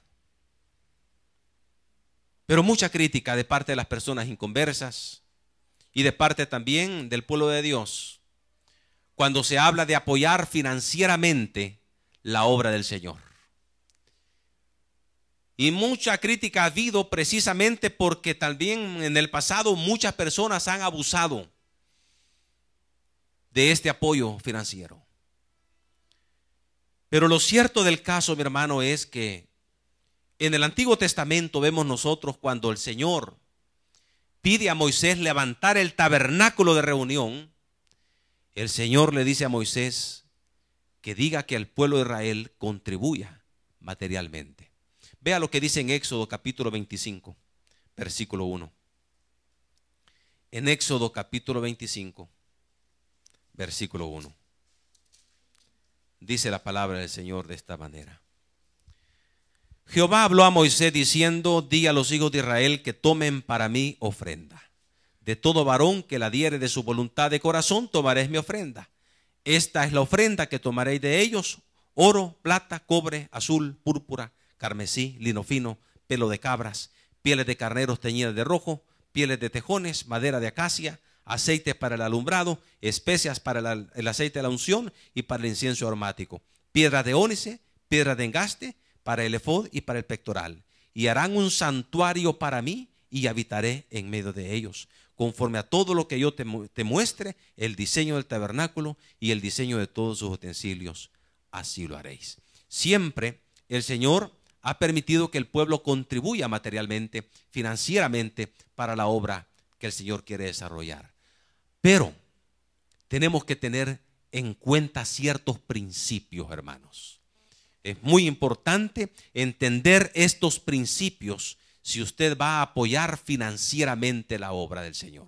pero mucha crítica de parte de las personas inconversas y de parte también del pueblo de Dios, cuando se habla de apoyar financieramente la obra del Señor. Y mucha crítica ha habido precisamente porque también en el pasado muchas personas han abusado de este apoyo financiero. Pero lo cierto del caso, mi hermano, es que en el Antiguo Testamento vemos nosotros cuando el Señor pide a Moisés levantar el tabernáculo de reunión, el Señor le dice a Moisés que diga que el pueblo de Israel contribuya materialmente. Vea lo que dice en Éxodo capítulo 25, versículo 1. En Éxodo capítulo 25, versículo 1. Dice la palabra del Señor de esta manera. Jehová habló a Moisés diciendo: di a los hijos de Israel que tomen para mí ofrenda. De todo varón que la diere de su voluntad de corazón, tomaréis mi ofrenda. Esta es la ofrenda que tomaréis de ellos: oro, plata, cobre, azul, púrpura, carmesí, lino fino, pelo de cabras, pieles de carneros teñidas de rojo, pieles de tejones, madera de acacia, aceite para el alumbrado, especias para el aceite de la unción y para el incienso aromático, piedra de ónice, piedra de engaste, para el efod y para el pectoral. Y harán un santuario para mí y habitaré en medio de ellos, conforme a todo lo que yo te muestre, el diseño del tabernáculo y el diseño de todos sus utensilios, así lo haréis. Siempre el Señor ha permitido que el pueblo contribuya materialmente, financieramente, para la obra que el Señor quiere desarrollar. Pero tenemos que tener en cuenta ciertos principios, hermanos. Es muy importante entender estos principios si usted va a apoyar financieramente la obra del Señor.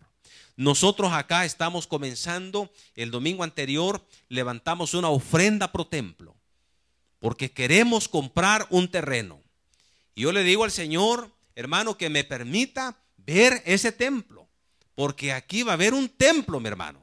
Nosotros acá estamos comenzando, el domingo anterior levantamos una ofrenda pro templo, porque queremos comprar un terreno. Y yo le digo al Señor, hermano, que me permita ver ese templo, porque aquí va a haber un templo, mi hermano.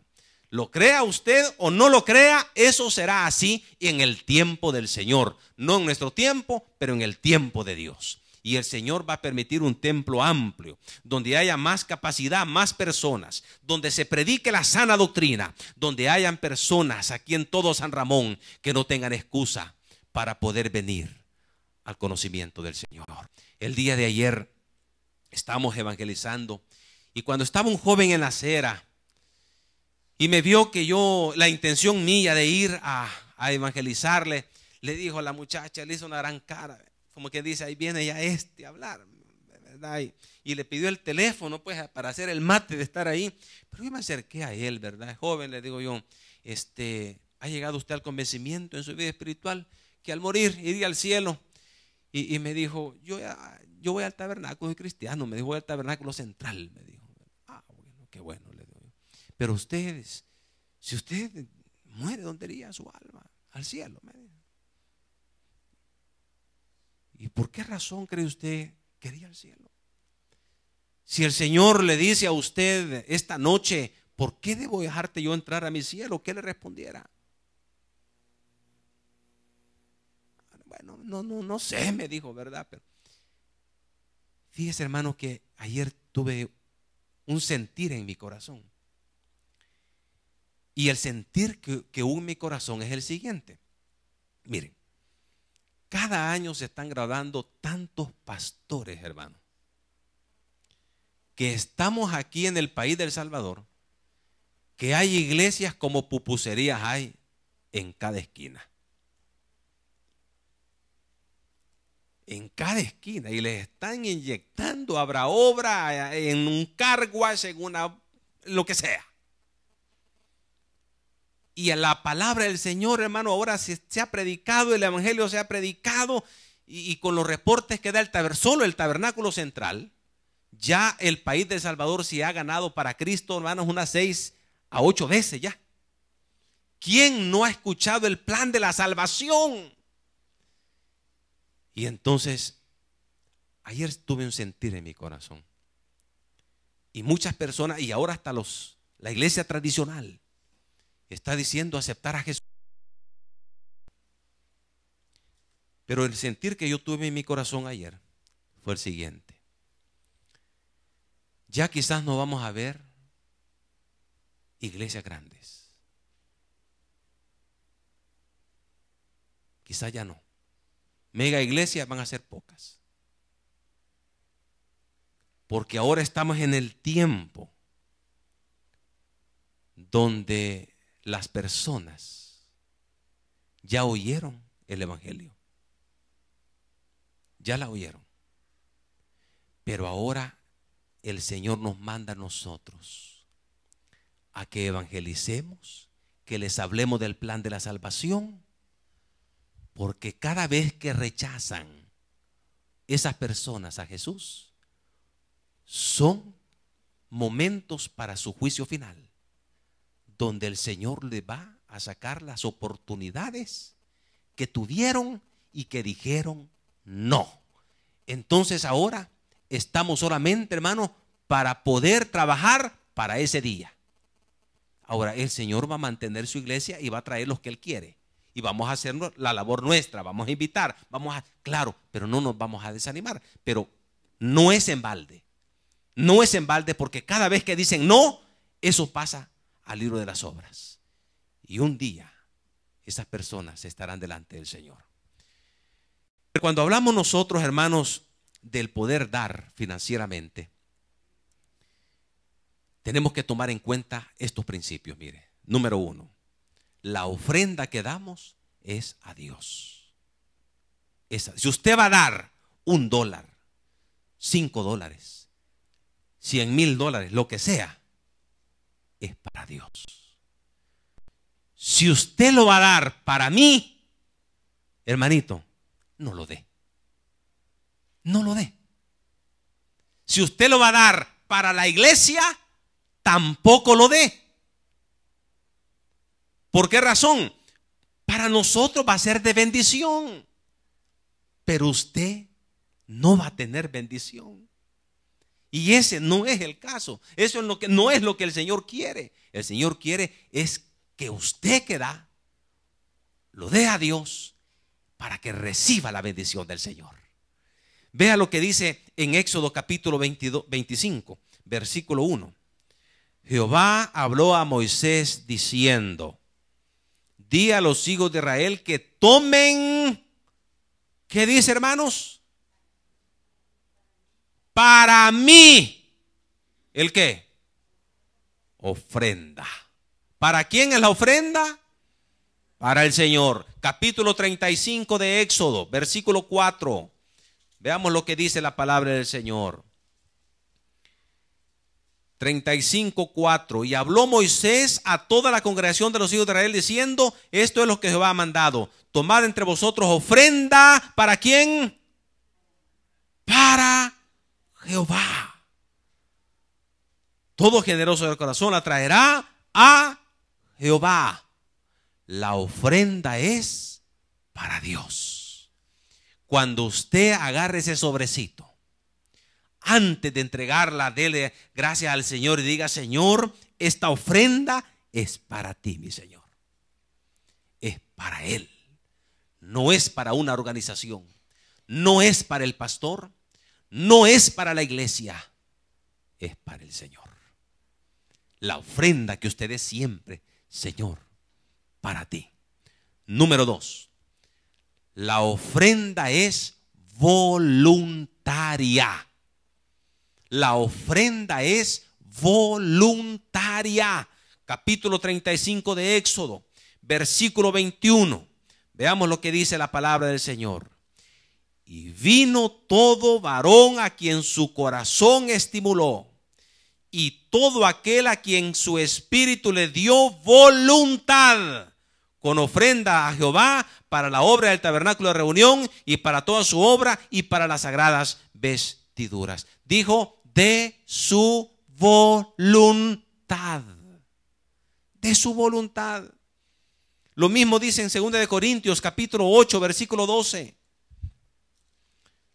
Lo crea usted o no lo crea, eso será así en el tiempo del Señor. No en nuestro tiempo, pero en el tiempo de Dios. Y el Señor va a permitir un templo amplio, donde haya más capacidad, más personas, donde se predique la sana doctrina, donde hayan personas aquí en todo San Ramón que no tengan excusa para poder venir al conocimiento del Señor. El día de ayer estábamos evangelizando y cuando estaba un joven en la acera y me vio que la intención mía de ir a evangelizarle, le dijo a la muchacha, le hizo una gran cara, como que dice, ahí viene ya a hablar, ¿verdad? Y le pidió el teléfono, pues, para hacer el mate de estar ahí. Pero yo me acerqué a él, ¿verdad? Joven, le digo yo, ¿ha llegado usted al convencimiento en su vida espiritual que al morir iría al cielo? Y me dijo, yo voy al tabernáculo, soy cristiano, me dijo, voy al tabernáculo central, me dijo. Ah, bueno, qué bueno, le digo yo. Pero ustedes, si usted muere, ¿dónde iría su alma? Al cielo, me dijo. ¿Y por qué razón cree usted que iría al cielo? Si el Señor le dice a usted esta noche, ¿por qué debo dejarte yo entrar a mi cielo? ¿Qué le respondiera? Bueno, no sé, me dijo, ¿verdad? Pero fíjese, hermano, que ayer tuve un sentir en mi corazón. Y el sentir que hubo en mi corazón es el siguiente. Miren, cada año se están graduando tantos pastores, hermano, que estamos aquí en el país del Salvador, que hay iglesias como pupuserías hay en cada esquina. En cada esquina, y les están inyectando, habrá obra en un carguas, en lo que sea. Y a la palabra del Señor, hermano, ahora se ha predicado, el evangelio se ha predicado, y con los reportes que da solo el tabernáculo central, ya el país de El Salvador se ha ganado para Cristo, hermanos, unas 6 a 8 veces ya. ¿Quién no ha escuchado el plan de la salvación? Y entonces, ayer tuve un sentir en mi corazón. Y muchas personas, y ahora hasta la iglesia tradicional, está diciendo aceptar a Jesús. Pero el sentir que yo tuve en mi corazón ayer fue el siguiente. Ya quizás no vamos a ver iglesias grandes. Quizás ya no. Mega iglesias van a ser pocas. Porque ahora estamos en el tiempo donde las personas ya oyeron el evangelio. Ya la oyeron. Pero ahora el Señor nos manda a nosotros a que evangelicemos, que les hablemos del plan de la salvación, porque cada vez que rechazan esas personas a Jesús, son momentos para su juicio final, donde el Señor le va a sacar las oportunidades que tuvieron y que dijeron no. Entonces ahora estamos solamente, hermano, para poder trabajar para ese día. Ahora el Señor va a mantener su iglesia y va a traer los que Él quiere. Y vamos a hacer la labor nuestra, vamos a invitar, claro, pero no nos vamos a desanimar. Pero no es en balde. No es en balde, porque cada vez que dicen no, eso pasa al libro de las obras. Y un día esas personas estarán delante del Señor. Cuando hablamos nosotros, hermanos, del poder dar financieramente, tenemos que tomar en cuenta estos principios. Mire, número 1, la ofrenda que damos es a Dios. Si usted va a dar $1, $5, $100,000, lo que sea, es para Dios. Si usted lo va a dar para mí, hermanito, no lo dé. No lo dé. Si usted lo va a dar para la iglesia, tampoco lo dé. ¿Por qué razón? Para nosotros va a ser de bendición, pero usted no va a tener bendición. Y ese no es el caso. Eso es no es lo que el Señor quiere. El Señor quiere es que usted que da, lo dé a Dios para que reciba la bendición del Señor. Vea lo que dice en Éxodo capítulo 25, versículo 1. Jehová habló a Moisés diciendo: di a los hijos de Israel que tomen, ¿qué dice, hermanos? Para mí, ¿el qué? Ofrenda. ¿Para quién es la ofrenda? Para el Señor. Capítulo 35 de Éxodo, versículo 4. Veamos lo que dice la palabra del Señor. 35:4. Y habló Moisés a toda la congregación de los hijos de Israel diciendo: esto es lo que Jehová ha mandado. Tomad entre vosotros ofrenda. ¿Para quién? Para Jehová. Todo generoso del corazón la traerá a Jehová. La ofrenda es para Dios. Cuando usted agarre ese sobrecito, antes de entregarla, dele gracias al Señor y diga: Señor, esta ofrenda es para ti, mi Señor. Es para Él. No es para una organización. No es para el pastor. No es para la iglesia. Es para el Señor. La ofrenda que usted dé siempre: Señor, para ti. Número 2. La ofrenda es voluntaria. La ofrenda es voluntaria. Capítulo 35 de Éxodo, versículo 21. Veamos lo que dice la palabra del Señor. Y vino todo varón a quien su corazón estimuló, y todo aquel a quien su espíritu le dio voluntad, con ofrenda a Jehová para la obra del tabernáculo de reunión y para toda su obra y para las sagradas vestiduras. Dijo: de su voluntad. De su voluntad. Lo mismo dice en 2 de Corintios capítulo 8 versículo 12.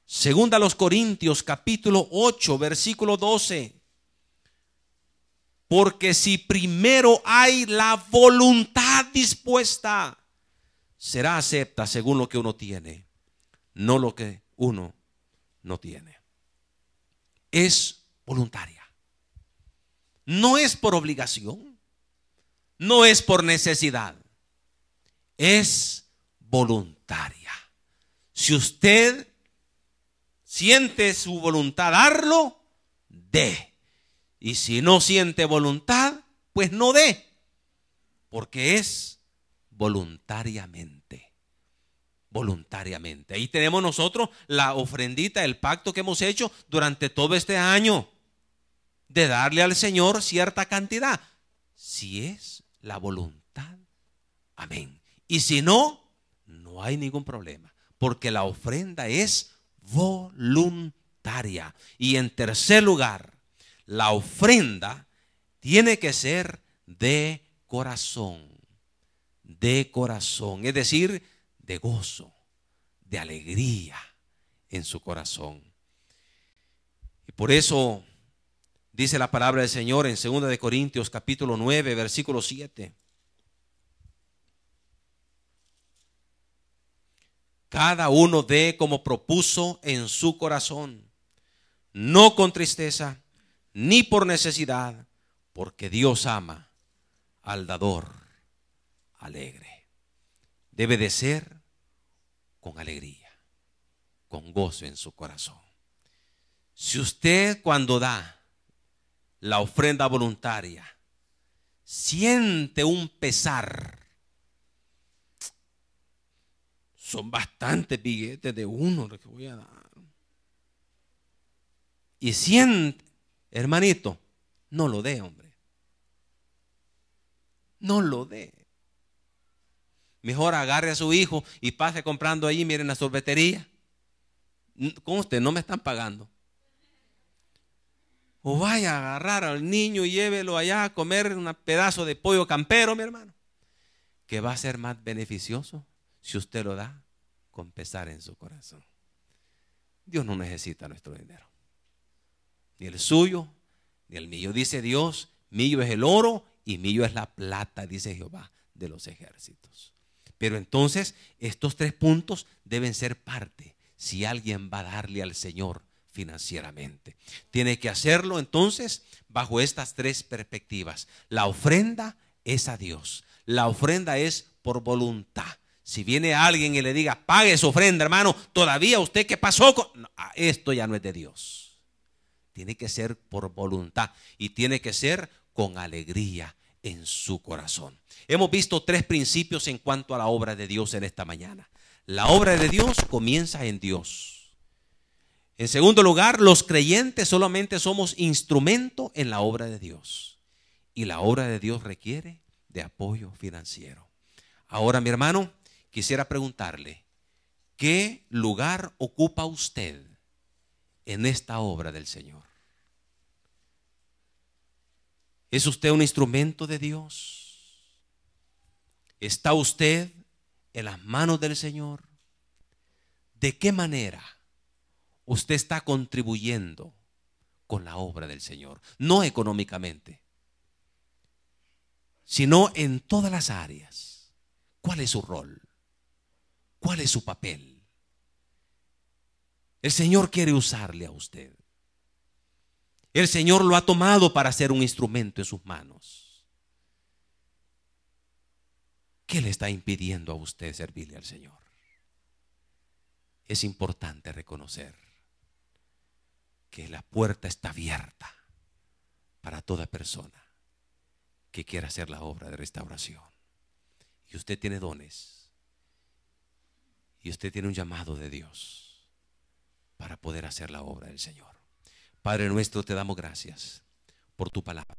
2 Corintios capítulo 8 versículo 12. Porque si primero hay la voluntad dispuesta, será acepta según lo que uno tiene, no lo que uno no tiene. Es voluntaria. No es por obligación, no es por necesidad, es voluntaria. Si usted siente su voluntad darlo, dé. Y si no siente voluntad, pues no dé. porque es voluntariamente. Voluntariamente. Ahí tenemos nosotros la ofrendita, el pacto que hemos hecho durante todo este año, de darle al Señor cierta cantidad, si es la voluntad. Amén. Y si no, no hay ningún problema, porque la ofrenda es voluntaria. Y en tercer lugar, la ofrenda tiene que ser de corazón, es decir, de gozo, de alegría en su corazón. Y por eso dice la palabra del Señor en 2 de Corintios capítulo 9, versículo 7. Cada uno dé como propuso en su corazón, no con tristeza, ni por necesidad, porque Dios ama al dador alegre. Debe de ser con alegría, con gozo en su corazón. Si usted cuando da la ofrenda voluntaria siente un pesar, son bastantes billetes de uno los que voy a dar, y siente, hermanito, no lo dé, hombre, no lo dé. Mejor agarre a su hijo y pase comprando ahí, miren, la sorbetería. Con usted no me están pagando. O vaya a agarrar al niño y llévelo allá a comer un pedazo de pollo campero, mi hermano, que va a ser más beneficioso si usted lo da con pesar en su corazón. Dios no necesita nuestro dinero, ni el suyo, ni el mío. Dice Dios, mío es el oro y mío es la plata, dice Jehová de los ejércitos. Pero entonces estos tres puntos deben ser parte si alguien va a darle al Señor financieramente. Tiene que hacerlo entonces bajo estas tres perspectivas. La ofrenda es a Dios. La ofrenda es por voluntad. Si viene alguien y le diga, pague su ofrenda, hermano, todavía usted, ¿qué pasó con...? No, esto ya no es de Dios. Tiene que ser por voluntad y tiene que ser con alegría en su corazón. Hemos visto tres principios en cuanto a la obra de Dios en esta mañana. La obra de Dios comienza en Dios. En segundo lugar, los creyentes solamente somos instrumento en la obra de Dios. Y la obra de Dios requiere de apoyo financiero. Ahora, mi hermano, quisiera preguntarle, ¿qué lugar ocupa usted en esta obra del Señor? ¿Es usted un instrumento de Dios? ¿Está usted en las manos del Señor? ¿De qué manera usted está contribuyendo con la obra del Señor? No económicamente, sino en todas las áreas. ¿Cuál es su rol? ¿Cuál es su papel? El Señor quiere usarle a usted. El Señor lo ha tomado para ser un instrumento en sus manos. ¿Qué le está impidiendo a usted servirle al Señor? Es importante reconocer que la puerta está abierta para toda persona que quiera hacer la obra de restauración. Y usted tiene dones. Y usted tiene un llamado de Dios para poder hacer la obra del Señor. Padre nuestro, te damos gracias por tu palabra.